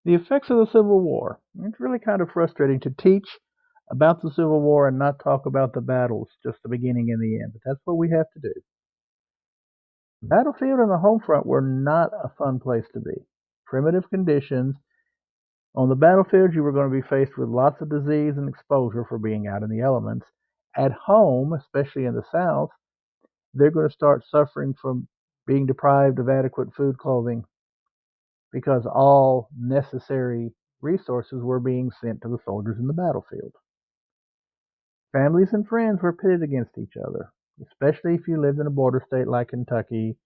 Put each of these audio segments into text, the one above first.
The effects of the Civil War. It's really kind of frustrating to teach about the Civil War and not talk about the battles, just the beginning and the end, but that's what we have to do. The battlefield and the home front were not a fun place to be. Primitive conditions. On the battlefield, you were going to be faced with lots of disease and exposure for being out in the elements. At home, especially in the South, they're going to start suffering from being deprived of adequate food, clothing, because all necessary resources were being sent to the soldiers in the battlefield. Families and friends were pitted against each other, especially if you lived in a border state like Kentucky,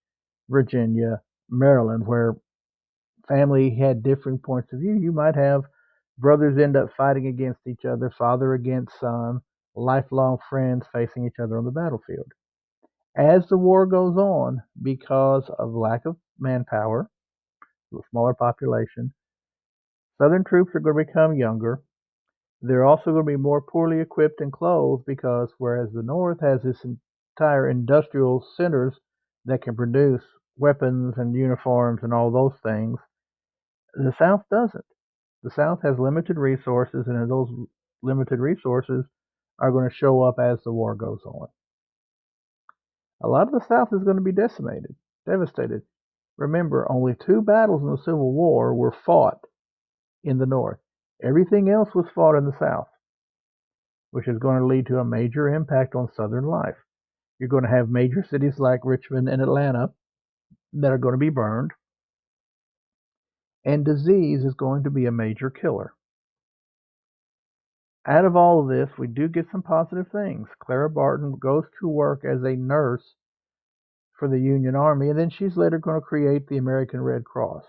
Virginia, Maryland, where family had differing points of view. You might have brothers end up fighting against each other, father against son, lifelong friends facing each other on the battlefield. As the war goes on, because of lack of manpower, a smaller population, Southern troops are going to become younger. They're also going to be more poorly equipped and clothed because whereas the North has this entire industrial centers that can produce weapons and uniforms and all those things, the South doesn't. The South has limited resources, and those limited resources are going to show up as the war goes on. A lot of the South is going to be decimated, devastated. Remember, only two battles in the Civil War were fought in the North. Everything else was fought in the South, which is going to lead to a major impact on Southern life. You're going to have major cities like Richmond and Atlanta that are going to be burned, and disease is going to be a major killer. Out of all of this, we do get some positive things. Clara Barton goes to work as a nurse for the Union Army, and then she's later going to create the American Red Cross,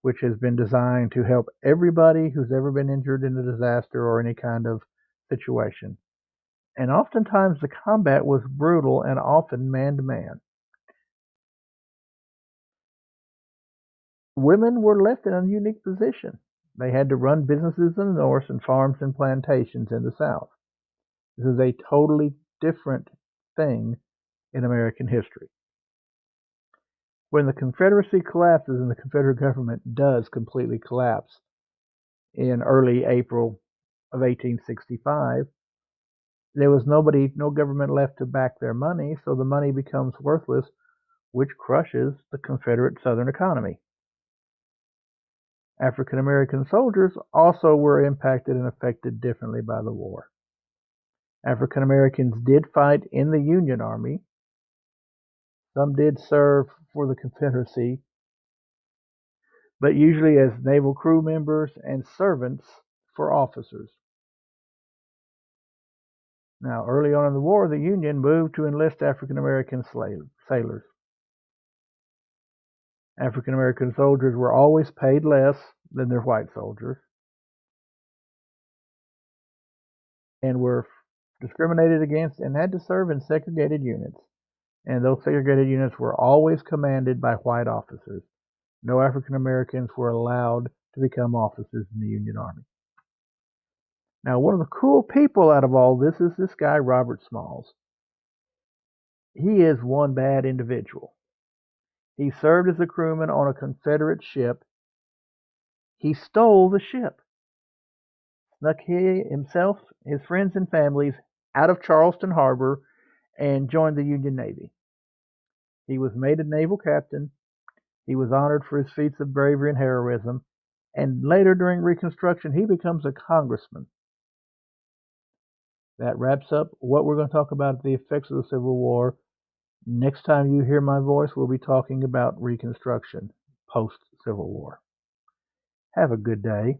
which has been designed to help everybody who's ever been injured in a disaster or any kind of situation. And oftentimes the combat was brutal and often man to man. Women were left in a unique position. They had to run businesses in the North and farms and plantations in the South. This is a totally different thing in American history. When the Confederacy collapses and the Confederate government does completely collapse in early April of 1865, there was no government left to back their money, so the money becomes worthless, which crushes the Confederate Southern economy. African American soldiers also were impacted and affected differently by the war. African Americans did fight in the Union Army. Some did serve for the Confederacy, but usually as naval crew members and servants for officers. Now, early on in the war, the Union moved to enlist African American sailors. African American soldiers were always paid less than their white soldiers and were discriminated against and had to serve in segregated units. And those segregated units were always commanded by white officers. No African Americans were allowed to become officers in the Union Army. Now, one of the cool people out of all this is this guy, Robert Smalls. He is one bad individual. He served as a crewman on a Confederate ship. He stole the ship, snuck he himself, his friends, and families out of Charleston Harbor, and joined the Union Navy. He was made a naval captain. He was honored for his feats of bravery and heroism, and later during Reconstruction, he becomes a congressman. That wraps up what we're going to talk about the effects of the Civil War. Next time you hear my voice, we'll be talking about Reconstruction post Civil War. Have a good day.